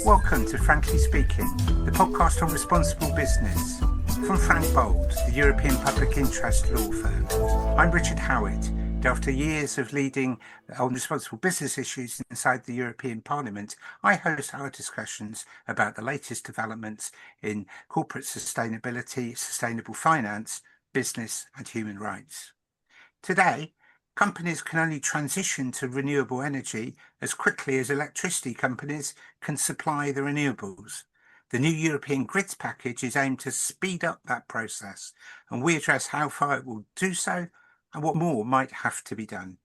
Welcome to Frankly Speaking, the podcast on responsible business. From Frank Bold, the European public interest law firm, I'm Richard Howitt, and after years of leading on responsible business issues inside the European Parliament, I host our discussions about the latest developments in corporate sustainability, sustainable finance, business and human rights. Today, companies can only transition to renewable energy as quickly as electricity companies can supply the renewables. The new European grids package is aimed to speed up that process, and we address how far it will do so and what more might have to be done.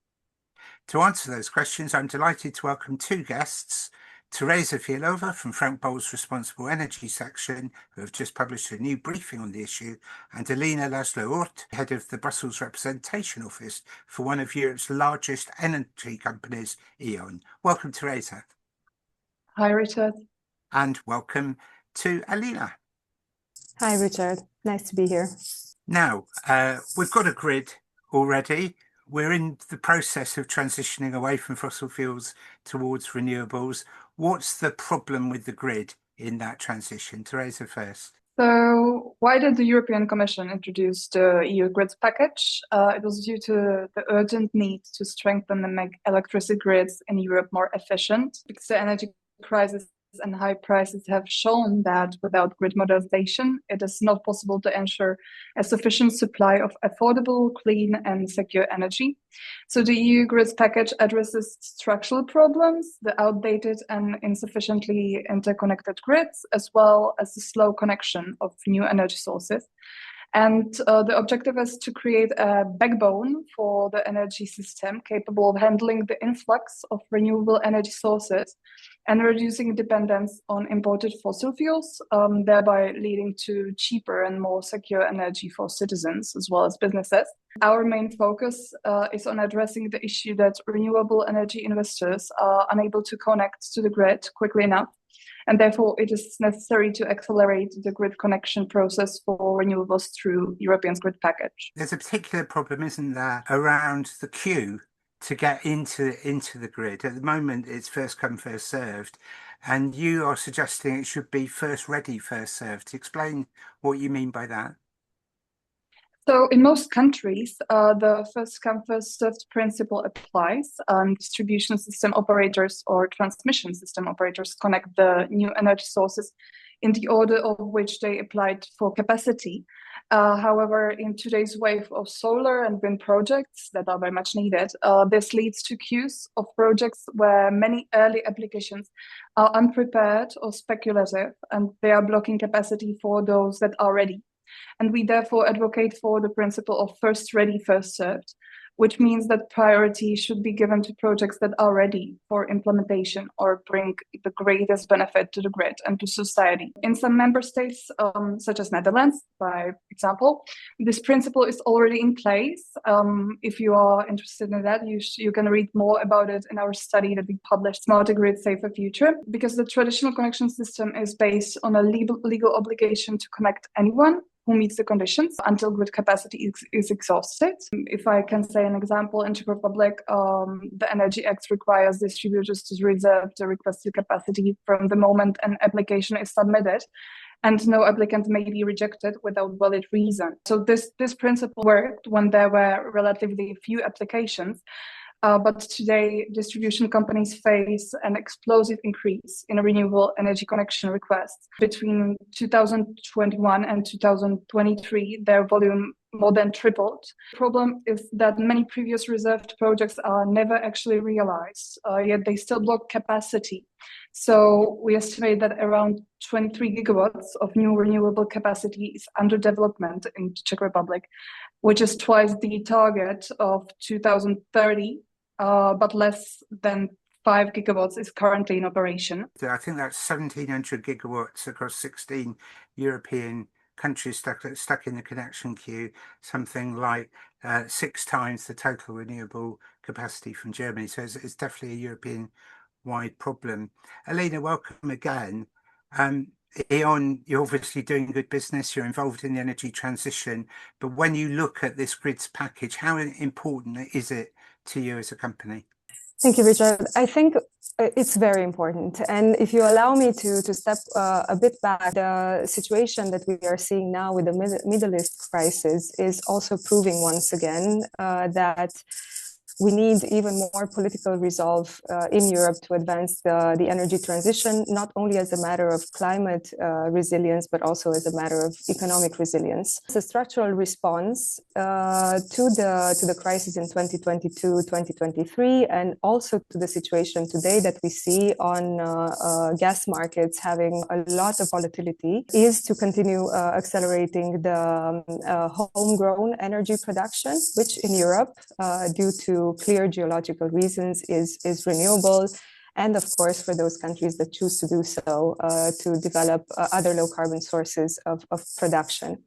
To answer those questions, I'm delighted to welcome two guests, Tereza Fialová from Frank Bold's Responsible Energy section, who have just published a new briefing on the issue, and Alina Laszlo-Orth, head of the Brussels Representation Office for one of Europe's largest energy companies, E.ON. Welcome, Tereza. Hi, Richard. And welcome to Alina. Hi, Richard. Nice to be here. Now, we've got a grid already. We're in the process of transitioning away from fossil fuels towards renewables. What's the problem with the grid in that transition? Tereza first. So why did the European Commission introduce the EU grids package? It was due to the urgent need to strengthen and make electricity grids in Europe more efficient, because the energy crisis and high prices have shown that without grid modernization, it is not possible to ensure a sufficient supply of affordable, clean and secure energy. So the EU grids package addresses structural problems, the outdated and insufficiently interconnected grids, as well as the slow connection of new energy sources. And the objective is to create a backbone for the energy system capable of handling the influx of renewable energy sources and reducing dependence on imported fossil fuels, thereby leading to cheaper and more secure energy for citizens as well as businesses. Our main focus is on addressing the issue that renewable energy investors are unable to connect to the grid quickly enough. And therefore, it is necessary to accelerate the grid connection process for renewables through European grid package. There's a particular problem, isn't there, around the queue to get into the grid. At the moment, it's first come, first served. And you are suggesting it should be first ready, first served. Explain what you mean by that. So in most countries, the first come, first served principle applies. Distribution system operators or transmission system operators connect the new energy sources in the order of which they applied for capacity. However, in today's wave of solar and wind projects that are very much needed, this leads to queues of projects where many early applications are unprepared or speculative, and they are blocking capacity for those that are ready. And we therefore advocate for the principle of first ready, first served, which means that priority should be given to projects that are ready for implementation or bring the greatest benefit to the grid and to society. In some member states, such as Netherlands, by example, this principle is already in place. If you are interested in that, you can read more about it in our study that we published, Smarter Grid, Safer Future, because the traditional connection system is based on a legal obligation to connect anyone who meets the conditions until grid capacity is exhausted. If I can say an example, in Czech Republic, the Energy Act requires distributors to reserve the requested capacity from the moment an application is submitted, and no applicant may be rejected without valid reason. So this principle worked when there were relatively few applications. But today, distribution companies face an explosive increase in renewable energy connection requests. Between 2021 and 2023, their volume more than tripled. The problem is that many previous reserved projects are never actually realized, yet they still block capacity. So we estimate that around 23 gigawatts of new renewable capacity is under development in the Czech Republic, which is twice the target of 2030. But less than 5 gigawatts is currently in operation. I think that's 1,700 gigawatts across 16 European countries stuck in the connection queue, something like 6 times the total renewable capacity from Germany. So it's definitely a European-wide problem. Alina, welcome again. E.ON, you're obviously doing good business, you're involved in the energy transition, but when you look at this grids package, how important is it to you as a company? Thank you, Richard. I think it's very important. And if you allow me to step a bit back, the situation that we are seeing now with the Middle East crisis is also proving once again that we need even more political resolve in Europe to advance the energy transition, not only as a matter of climate resilience, but also as a matter of economic resilience. It's a structural response to the crisis in 2022, 2023, and also to the situation today that we see on gas markets having a lot of volatility, is to continue accelerating the homegrown energy production, which in Europe, due to clear geological reasons, is renewable. And of course, for those countries that choose to do so, to develop other low carbon sources of production.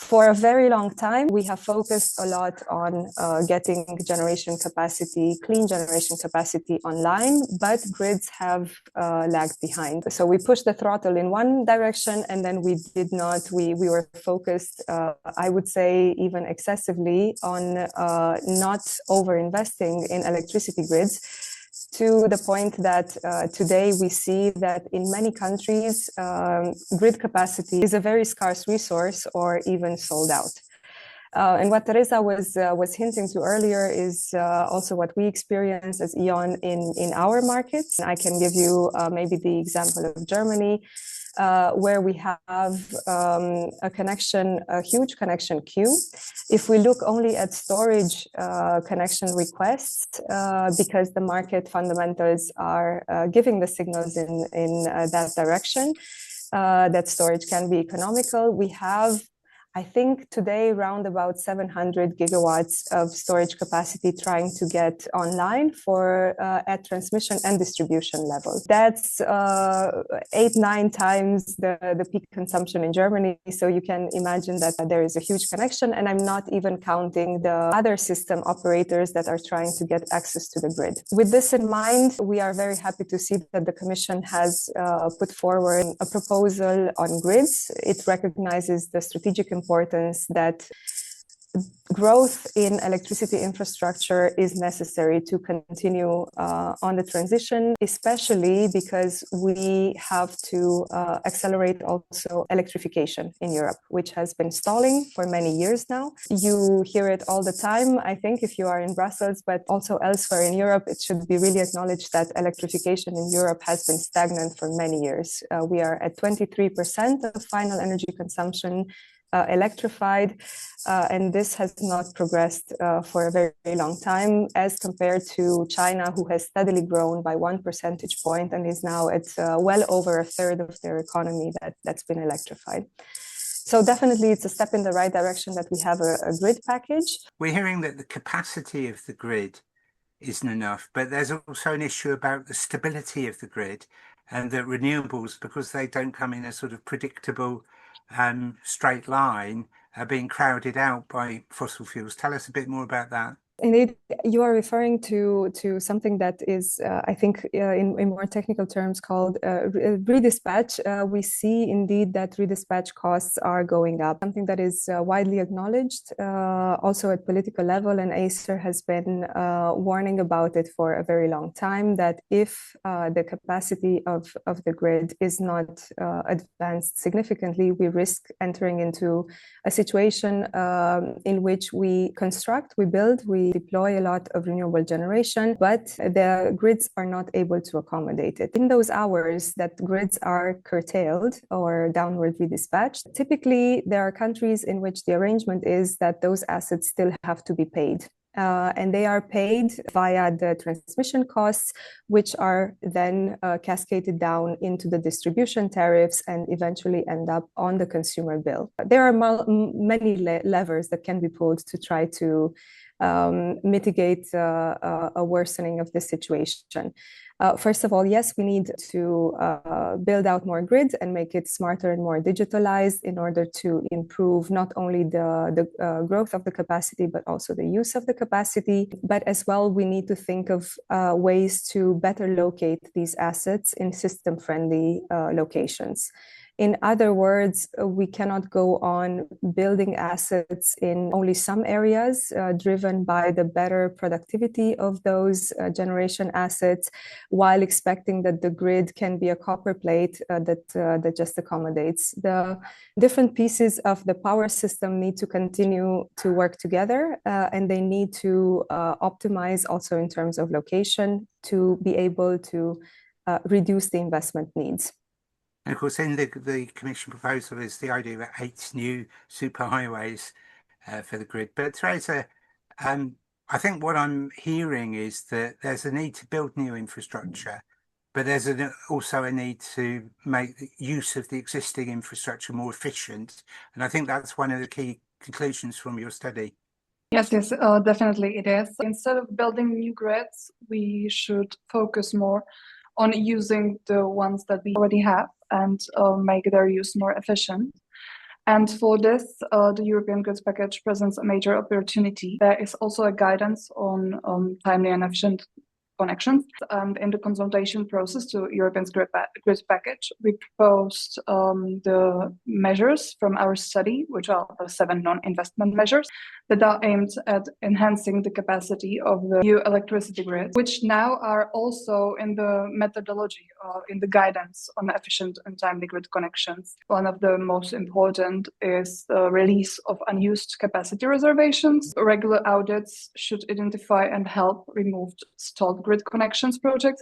For a very long time, we have focused a lot on getting generation capacity, clean generation capacity online, but grids have lagged behind. So we pushed the throttle in one direction, and then we did not, we were focused, I would say, even excessively on not over-investing in electricity grids, to the point that today we see that in many countries, grid capacity is a very scarce resource or even sold out. And what Tereza was hinting to earlier is also what we experience as E.ON in our markets. I can give you maybe the example of Germany, where we have a huge connection queue. If we look only at storage connection requests, because the market fundamentals are giving the signals in that direction, that storage can be economical, we have, I think today, around about 700 gigawatts of storage capacity trying to get online for at transmission and distribution level. That's 8-9 times the peak consumption in Germany. So you can imagine that there is a huge connection, and I'm not even counting the other system operators that are trying to get access to the grid. With this in mind, we are very happy to see that the Commission has put forward a proposal on grids. It recognizes the strategic importance that growth in electricity infrastructure is necessary to continue on the transition, especially because we have to accelerate also electrification in Europe, which has been stalling for many years now. You hear it all the time, I think, if you are in Brussels, but also elsewhere in Europe. It should be really acknowledged that electrification in Europe has been stagnant for many years. We are at 23% of final energy consumption electrified, and this has not progressed for a very, very long time, as compared to China, who has steadily grown by 1 percentage point and is now at well over a third of their economy that's been electrified. So definitely it's a step in the right direction that we have a grid package. We're hearing that the capacity of the grid isn't enough, but there's also an issue about the stability of the grid, and that renewables, because they don't come in a sort of predictable straight line, are being crowded out by fossil fuels. Tell us a bit more about that. Indeed, you are referring to something that is, I think, in more technical terms called redispatch. We see indeed that redispatch costs are going up, something that is widely acknowledged also at political level, and Acer has been warning about it for a very long time, that if the capacity of the grid is not advanced significantly, we risk entering into a situation in which we construct, we build, we deploy a lot of renewable generation, but the grids are not able to accommodate it. In those hours that grids are curtailed or downward redispatched, typically there are countries in which the arrangement is that those assets still have to be paid. And they are paid via the transmission costs, which are then cascaded down into the distribution tariffs and eventually end up on the consumer bill. There are many levers that can be pulled to try to mitigate a worsening of the situation. First of all, yes, we need to build out more grids and make it smarter and more digitalized in order to improve not only the growth of the capacity, but also the use of the capacity. But as well, we need to think of ways to better locate these assets in system-friendly locations. In other words, we cannot go on building assets in only some areas, driven by the better productivity of those generation assets, while expecting that the grid can be a copper plate that just accommodates. The different pieces of the power system need to continue to work together, and they need to optimize also in terms of location to be able to reduce the investment needs. And of course, in the Commission proposal is the idea of 8 new superhighways for the grid. But Tereza, I think what I'm hearing is that there's a need to build new infrastructure, but there's also a need to make use of the existing infrastructure more efficient. And I think that's one of the key conclusions from your study. Yes, definitely it is. Instead of building new grids, we should focus more on using the ones that we already have and make their use more efficient. And for this, the European Grids Package presents a major opportunity. There is also a guidance on timely and efficient connections. And in the consultation process to European Grids Package, we proposed the measures from our study, which are the 7 non-investment measures that are aimed at enhancing the capacity of the EU electricity grid, which now are also in the methodology or in the guidance on efficient and timely grid connections. One of the most important is the release of unused capacity reservations. Regular audits should identify and help remove stalled grid connections projects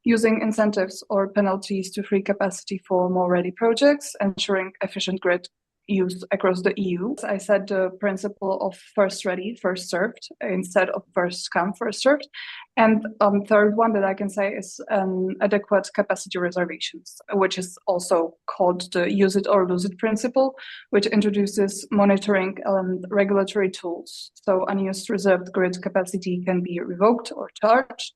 using incentives or penalties to free capacity for more ready projects, ensuring efficient grid use across the EU. As I said, the principle of first ready, first served instead of first come, first served. And third one that I can say is adequate capacity reservations, which is also called the use it or lose it principle, which introduces monitoring and regulatory tools. So unused reserved grid capacity can be revoked or charged,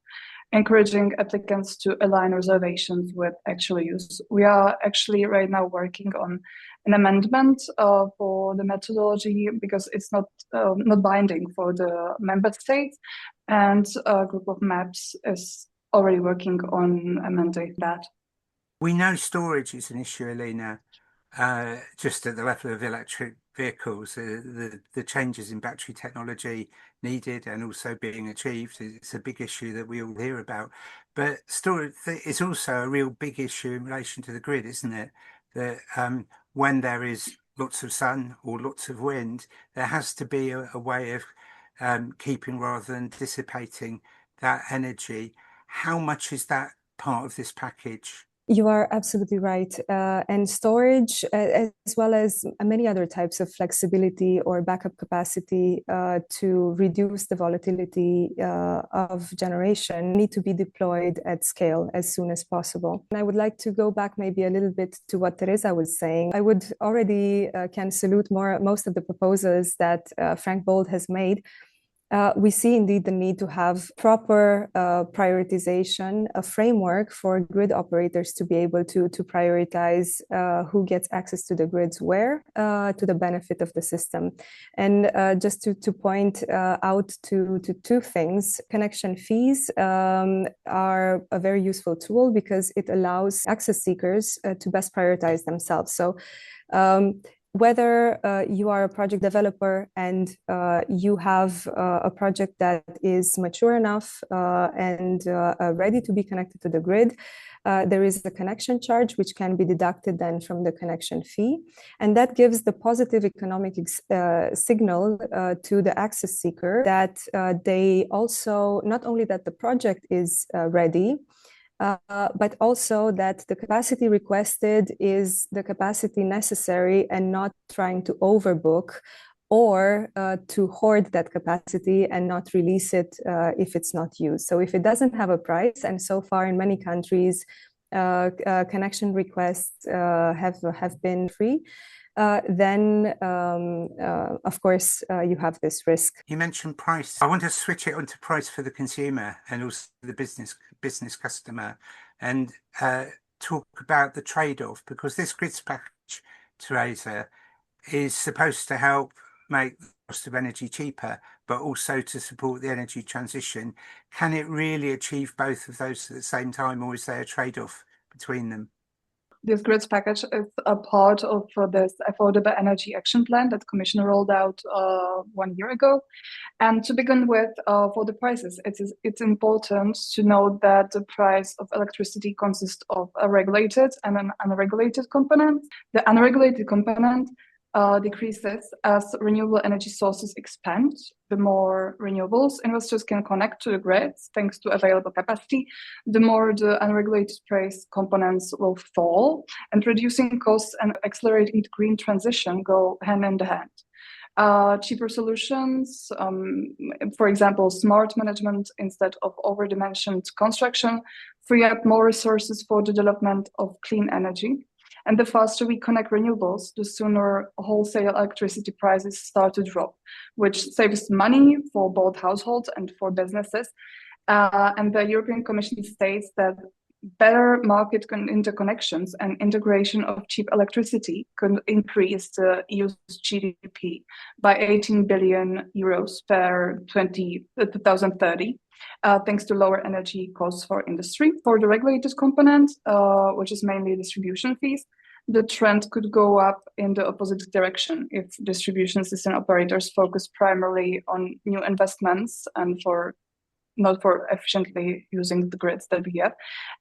encouraging applicants to align reservations with actual use. We are actually right now working on an amendment for the methodology because it's not binding for the member states, and a group of MEPs is already working on amending that. We know storage is an issue, Alina, just at the level of electric vehicles. The changes in battery technology needed and also being achieved, it's a big issue that we all hear about. But storage is also a real big issue in relation to the grid, isn't it? That when there is lots of sun or lots of wind, there has to be a way of keeping rather than dissipating that energy. How much is that part of this package? You are absolutely right. And storage, as well as many other types of flexibility or backup capacity to reduce the volatility of generation, need to be deployed at scale as soon as possible. And I would like to go back maybe a little bit to what Tereza was saying. I would already can salute most of the proposals that Frank Bold has made. We see indeed the need to have proper prioritization, a framework for grid operators to be able to prioritize who gets access to the grids where, to the benefit of the system. And just to point out to 2 things, connection fees are a very useful tool because it allows access seekers to best prioritize themselves. So whether you are a project developer and you have a project that is mature enough and ready to be connected to the grid, there is a connection charge which can be deducted then from the connection fee. And that gives the positive economic signal to the access seeker that they also, not only that the project is ready, but also that the capacity requested is the capacity necessary and not trying to overbook or to hoard that capacity and not release it if it's not used. So if it doesn't have a price, and so far in many countries, connection requests have been free, then of course you have this risk. You mentioned price. I want to switch it onto price for the consumer and also the business customer, and talk about the trade-off, because this grids package, Tereza, is supposed to help make the cost of energy cheaper, but also to support the energy transition. Can it really achieve both of those at the same time, or is there a trade-off between them? This grids package is a part of this Affordable Energy Action Plan that the Commission rolled out 1 year ago. And to begin with, for the prices, it's important to note that the price of electricity consists of a regulated and an unregulated component. The unregulated component decreases as renewable energy sources expand. The more renewables investors can connect to the grids, thanks to available capacity, the more the unregulated price components will fall, and reducing costs and accelerating the green transition go hand in hand. Cheaper solutions, for example, smart management instead of already mentioned construction, free up more resources for the development of clean energy. And the faster we connect renewables, the sooner wholesale electricity prices start to drop, which saves money for both households and for businesses. And the European Commission states that better market interconnections and integration of cheap electricity could increase the EU's GDP by 18 billion euros per 2030. Thanks to lower energy costs for industry. For the regulated component, which is mainly distribution fees, the trend could go up in the opposite direction if distribution system operators focus primarily on new investments and not for efficiently using the grids that we have,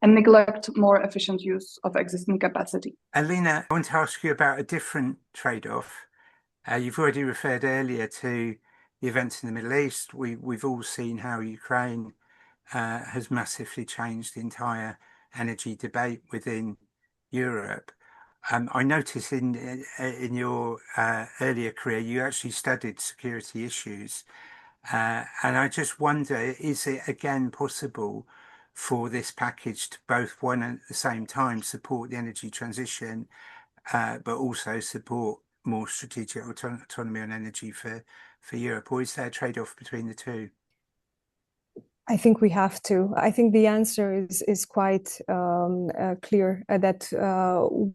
and neglect more efficient use of existing capacity. Alina, I want to ask you about a different trade-off. You've already referred earlier to the events in the Middle East. We've all seen how Ukraine has massively changed the entire energy debate within Europe. I noticed in your earlier career, you actually studied security issues. And I just wonder, is it again possible for this package to both, one at the same time, support the energy transition, but also support more strategic autonomy on energy for Europe? Or is there a trade-off between the two? I think we have to. I think the answer is quite clear that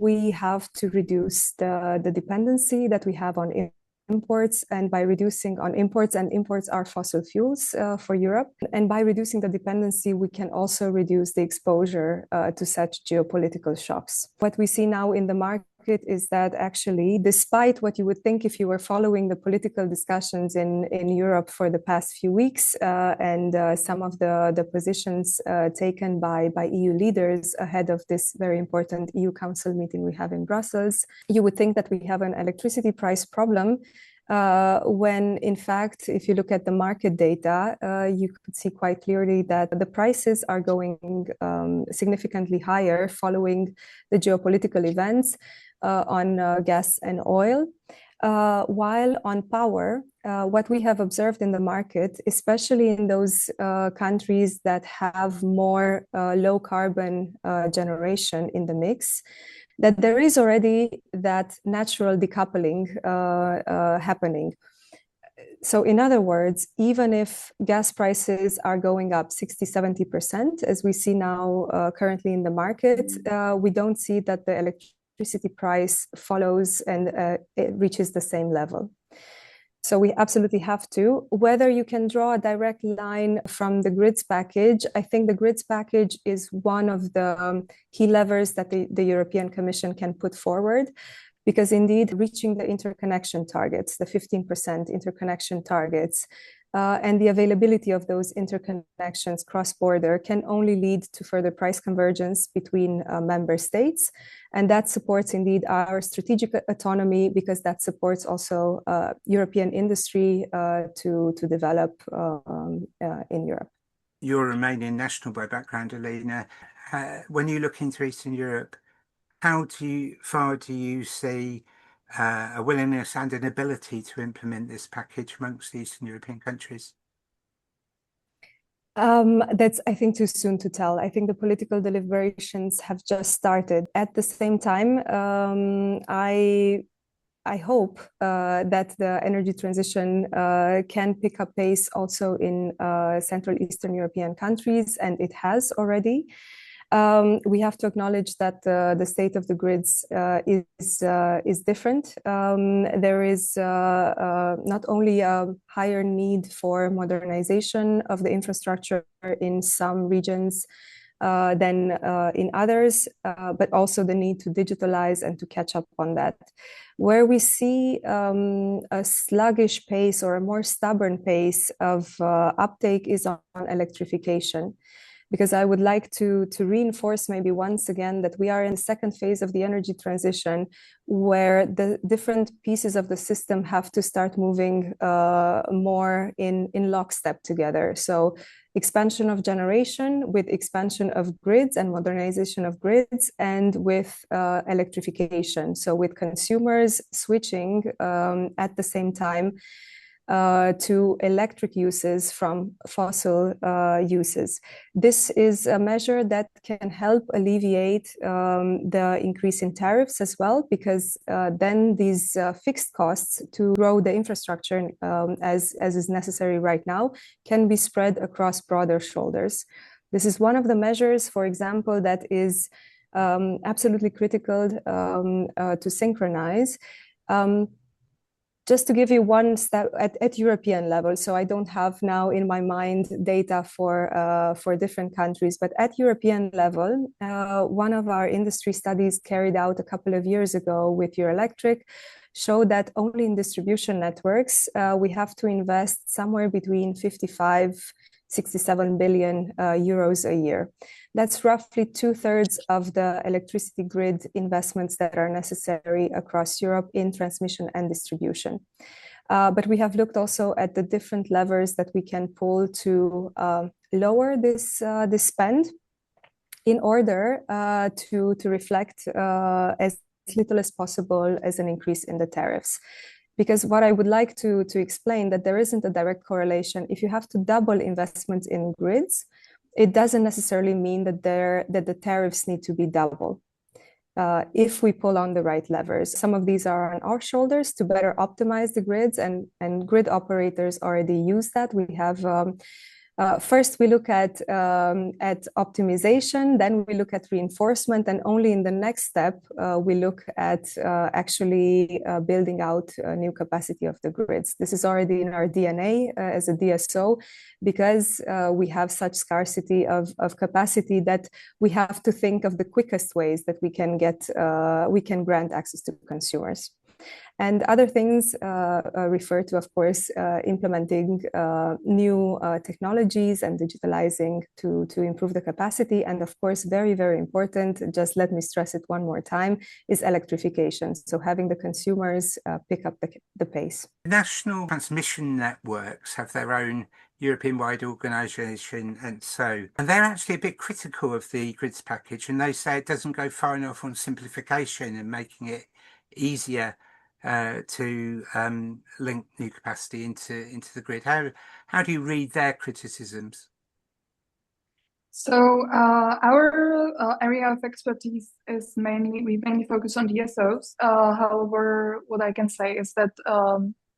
we have to reduce the dependency that we have on imports, and by reducing on imports, and imports are fossil fuels for Europe, and by reducing the dependency, we can also reduce the exposure to such geopolitical shocks. What we see now in the market is that actually, despite what you would think if you were following the political discussions in Europe for the past few weeks and some of the positions taken by EU leaders ahead of this very important EU Council meeting we have in Brussels, you would think that we have an electricity price problem, when in fact, if you look at the market data, you could see quite clearly that the prices are going significantly higher following the geopolitical events on gas and oil. While on power, what we have observed in the market, especially in those countries that have more low carbon generation in the mix, that there is already that natural decoupling happening. So in other words, even if gas prices are going up 60-70%, as we see now currently in the market, we don't see that the electricity price follows and it reaches the same level. So we absolutely have to. Whether you can draw a direct line from the grids package, I think the grids package is one of the key levers that the European Commission can put forward, because indeed reaching the interconnection targets, the 15% interconnection targets, and the availability of those interconnections cross-border can only lead to further price convergence between member states. And that supports indeed our strategic autonomy, because that supports also European industry to develop in Europe. You're a Romanian national by background, Alina. When you look into Eastern Europe, how far do you see a willingness and an ability to implement this package amongst the Eastern European countries? That's, I think, too soon to tell. I think the political deliberations have just started. At the same time, I hope that the energy transition can pick up pace also in Central Eastern European countries, and it has already. We have to acknowledge that the state of the grids is different. There is not only a higher need for modernization of the infrastructure in some regions, than in others, but also the need to digitalize and to catch up on that. Where we see a sluggish pace or a more stubborn pace of uptake is on electrification. Because I would like to reinforce maybe once again that we are in the second phase of the energy transition, where the different pieces of the system have to start moving more in lockstep together. So expansion of generation with expansion of grids and modernization of grids, and with electrification. So with consumers switching at the same time to electric uses from fossil uses. This is a measure that can help alleviate the increase in tariffs as well, because then these fixed costs to grow the infrastructure as is necessary right now can be spread across broader shoulders. This is one of the measures, for example, that is absolutely critical to synchronize. Just to give you one step at European level, so I don't have now in my mind data for different countries, but at European level, one of our industry studies carried out a couple of years ago with Eurelectric showed that only in distribution networks, we have to invest somewhere between 67 billion euros a year. That's roughly 2/3 of the electricity grid investments that are necessary across Europe in transmission and distribution. But we have looked also at the different levers that we can pull to lower this spend in order to reflect as little as possible as an increase in the tariffs. Because what I would like to explain that there isn't a direct correlation. If you have to double investments in grids, it doesn't necessarily mean that the tariffs need to be double. If we pull on the right levers, some of these are on our shoulders to better optimize the grids, and grid operators already use that. We have first we look at optimization, then we look at reinforcement, and only in the next step we look at actually building out a new capacity of the grids. This is already in our DNA as a DSO, because we have such scarcity of capacity that we have to think of the quickest ways that we can grant access to consumers. And other things refer to, of course, implementing new technologies and digitalizing to improve the capacity. And of course, very, very important, just let me stress it one more time, is electrification. So having the consumers pick up the pace. National transmission networks have their own European-wide organisation, and they're actually a bit critical of the grids package, and they say it doesn't go far enough on simplification and making it easier to link new capacity into the grid. How do you read their criticisms? So our area of expertise is we mainly focus on DSOs. However, what I can say is that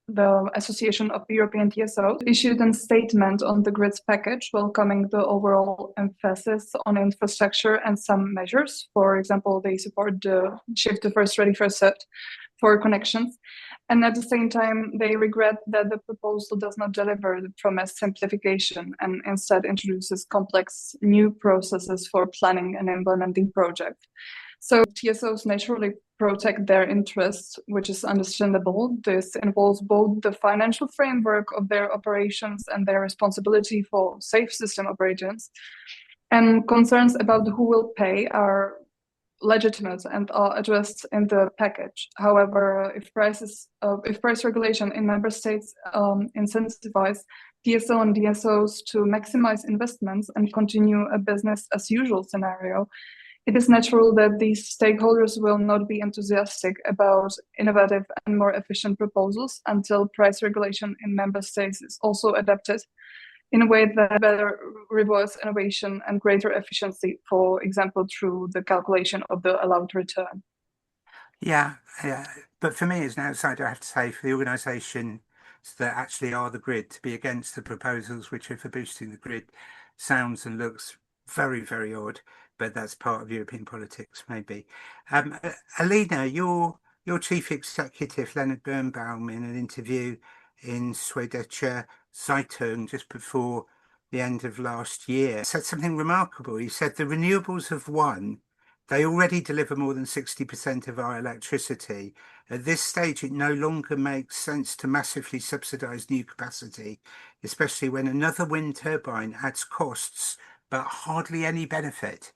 the Association of European DSOs issued a statement on the grids package, welcoming the overall emphasis on infrastructure and some measures. For example, they support the shift to first ready, first served for connections. And at the same time, they regret that the proposal does not deliver the promised simplification and instead introduces complex new processes for planning and implementing projects. So TSOs naturally protect their interests, which is understandable. This involves both the financial framework of their operations and their responsibility for safe system operations. And concerns about who will pay are legitimate and are addressed in the package. However, if price regulation in member states incentivize TSO and DSOs to maximize investments and continue a business as usual scenario, it is natural that these stakeholders will not be enthusiastic about innovative and more efficient proposals until price regulation in member states is also adapted in a way that better rewards innovation and greater efficiency, for example, through the calculation of the allowed return. Yeah. But for me as an outsider, I have to say, for the organisations that actually are the grid, to be against the proposals which are for boosting the grid sounds and looks very, very odd, but that's part of European politics, maybe. Alina, your chief executive, Leonard Birnbaum, in an interview in Süddeutsche Zeitung just before the end of last year, said something remarkable. He said the renewables have won. They already deliver more than 60% of our electricity. At this stage, it no longer makes sense to massively subsidize new capacity, especially when another wind turbine adds costs but hardly any benefit.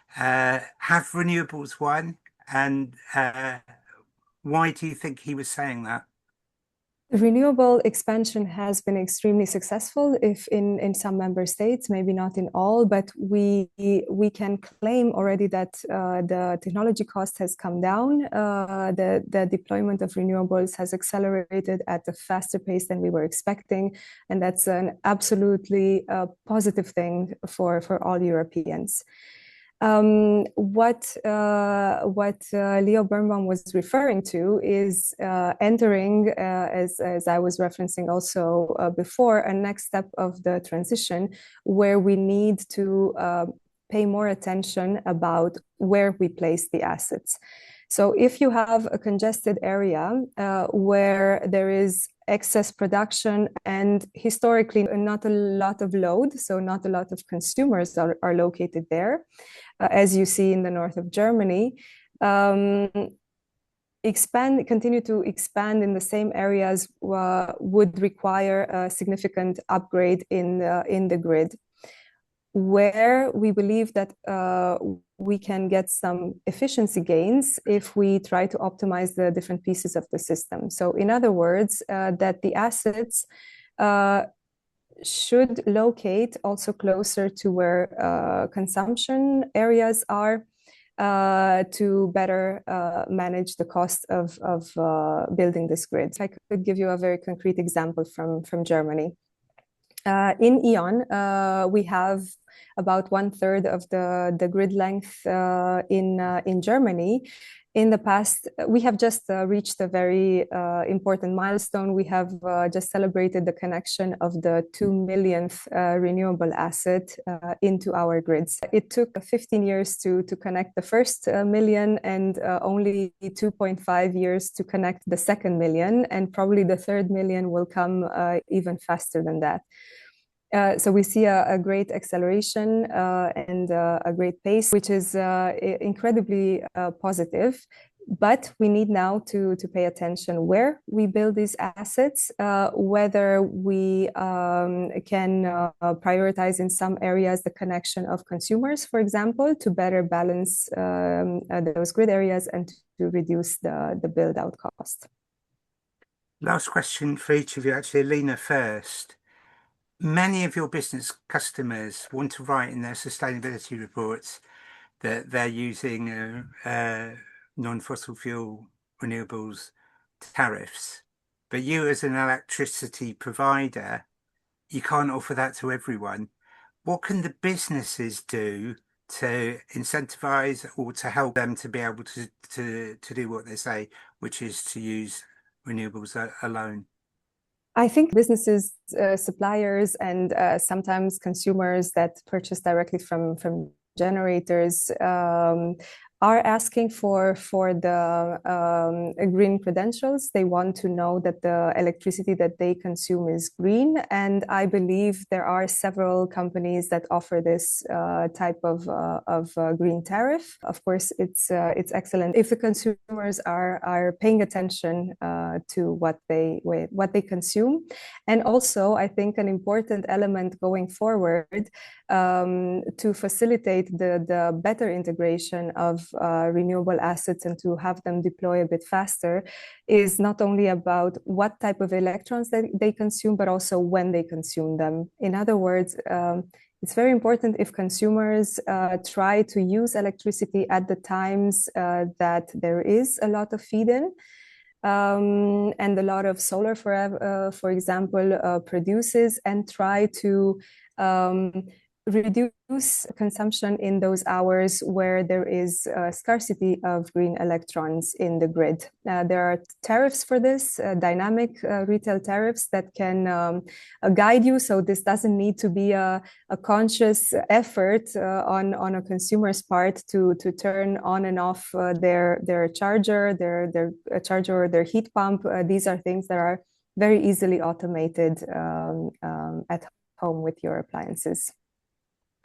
Have renewables won? And why do you think he was saying that? Renewable expansion has been extremely successful if in some member states, maybe not in all, but we can claim already that the technology cost has come down. The deployment of renewables has accelerated at a faster pace than we were expecting, and that's an absolutely positive thing for all Europeans. What Leo Birnbaum was referring to is entering, as I was referencing also before, a next step of the transition where we need to pay more attention about where we place the assets. So if you have a congested area where there is excess production and historically not a lot of load, so not a lot of consumers are located there, as you see in the north of Germany, continue to expand in the same areas would require a significant upgrade in the grid, where we believe that we can get some efficiency gains if we try to optimize the different pieces of the system. So in other words, that the assets should locate also closer to where consumption areas are to better manage the cost of building this grid. If I could give you a very concrete example from Germany. In E.ON, we have about 1/3 of the grid length in Germany. In the past, we have just reached a very important milestone. We have just celebrated the connection of the 2 millionth renewable asset into our grids. It took 15 years to connect the first million and only 2.5 years to connect the second million, and probably the third million will come even faster than that. So we see a great acceleration and a great pace, which is incredibly positive. But we need now to pay attention where we build these assets, whether we can prioritize in some areas the connection of consumers, for example, to better balance those grid areas and to reduce the build-out cost. Last question for each of you, actually, Alina first. Many of your business customers want to write in their sustainability reports that they're using non-fossil fuel renewables tariffs. But you as an electricity provider, you can't offer that to everyone. What can the businesses do to incentivize or to help them to be able to do what they say, which is to use renewables alone? I think businesses, suppliers, and sometimes consumers that purchase directly from generators are asking for the green credentials. They want to know that the electricity that they consume is green, and I believe there are several companies that offer this type of green tariff. Of course, it's excellent if the consumers are paying attention to what they consume, and also I think an important element going forward to facilitate the better integration of renewable assets and to have them deploy a bit faster is not only about what type of electrons that they consume, but also when they consume them. In other words, it's very important if consumers try to use electricity at the times that there is a lot of feed-in and a lot of solar, for example, produces, and try to reduce consumption in those hours where there is a scarcity of green electrons in the grid. There are tariffs for this, dynamic retail tariffs that can guide you. So this doesn't need to be a conscious effort on a consumer's part to turn on and off their charger, their charger or their heat pump. These are things that are very easily automated at home with your appliances.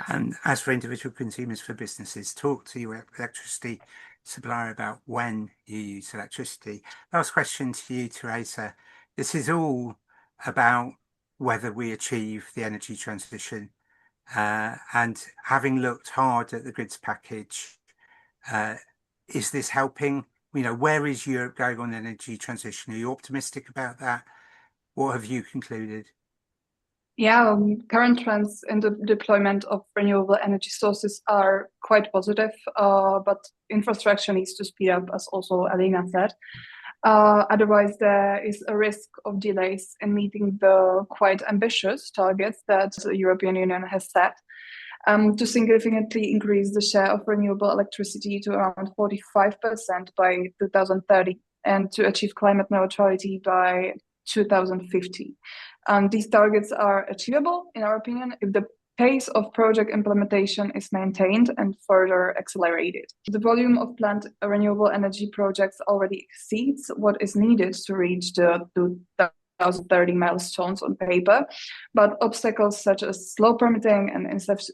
And as for individual consumers, for businesses, talk to your electricity supplier about when you use electricity. Last question to you, Tereza. This is all about whether we achieve the energy transition. And having looked hard at the grids package, is this helping? You know, where is Europe going on energy transition? Are you optimistic about that? What have you concluded? Yeah, current trends in the deployment of renewable energy sources are quite positive, but infrastructure needs to speed up, as also Alina said. Otherwise, there is a risk of delays in meeting the quite ambitious targets that the European Union has set to significantly increase the share of renewable electricity to around 45% by 2030 and to achieve climate neutrality by 2050. These targets are achievable, in our opinion, if the pace of project implementation is maintained and further accelerated. The volume of planned renewable energy projects already exceeds what is needed to reach the 2030 milestones on paper, but obstacles such as slow permitting and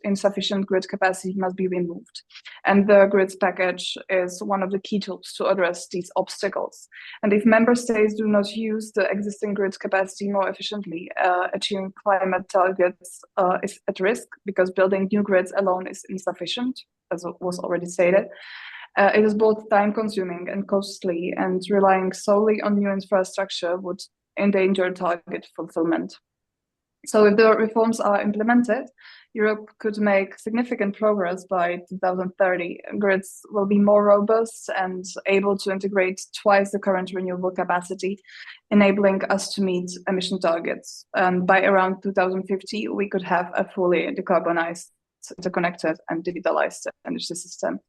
insufficient grid capacity must be removed. And the grids package is one of the key tools to address these obstacles. And if member states do not use the existing grid capacity more efficiently, achieving climate targets is at risk, because building new grids alone is insufficient, as was already stated. It is both time-consuming and costly, and relying solely on new infrastructure would endanger target fulfillment. So if the reforms are implemented, Europe could make significant progress by 2030. Grids will be more robust and able to integrate twice the current renewable capacity, enabling us to meet emission targets. And by around 2050, we could have a fully decarbonized, interconnected and digitalized energy system.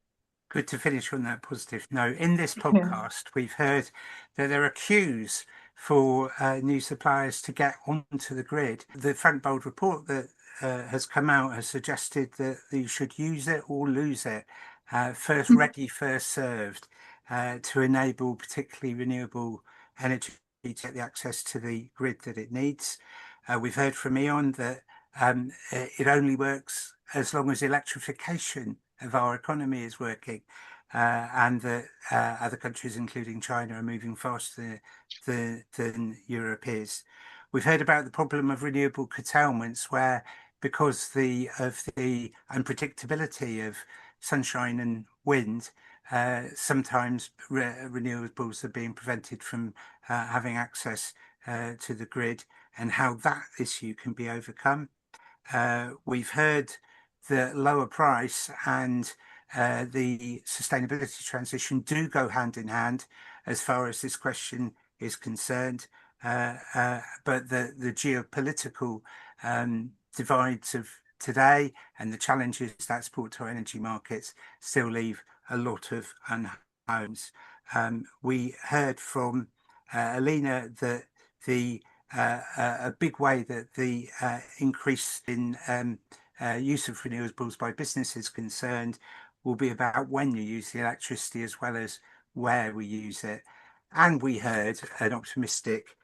Good to finish on that positive note. In this podcast, we've heard that there are queues for new suppliers to get onto the grid. The Frank Bold report that has come out has suggested that you should use it or lose it. First ready, first served, to enable particularly renewable energy to get the access to the grid that it needs. We've heard from E.ON that it only works as long as electrification of our economy is working, and that other countries, including China, are moving faster than Europe is. We've heard about the problem of renewable curtailments, where because of the unpredictability of sunshine and wind, sometimes renewables are being prevented from having access to the grid, and how that issue can be overcome. We've heard the lower price and the sustainability transition do go hand in hand as far as this question is concerned, but the geopolitical divides of today and the challenges that's brought to our energy markets still leave a lot of unknowns. We heard from Alina that a big way that the increase in use of renewables by business is concerned will be about when you use the electricity as well as where we use it. And we heard an optimistic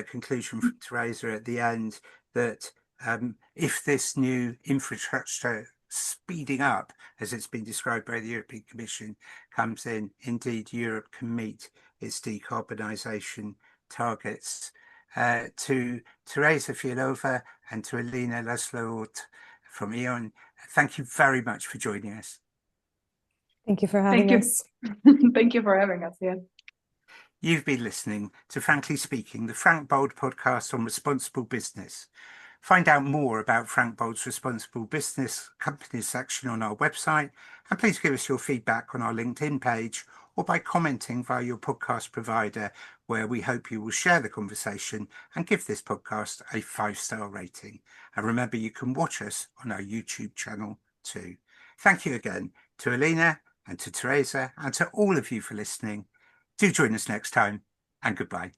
conclusion from Tereza at the end that if this new infrastructure speeding up, as it's been described by the European Commission, comes in, indeed Europe can meet its decarbonisation targets. To Tereza Fialová and to Alina Laszlo-Orth from E.ON, thank you very much for joining us. Thank you for having us. Thank you for having us, yeah. You've been listening to Frankly Speaking, the Frank Bold podcast on responsible business. Find out more about Frank Bold's Responsible Business Companies section on our website, and please give us your feedback on our LinkedIn page or by commenting via your podcast provider, where we hope you will share the conversation and give this podcast a 5-star rating. And remember, you can watch us on our YouTube channel too. Thank you again to Alina and to Tereza and to all of you for listening. Do join us next time, and goodbye.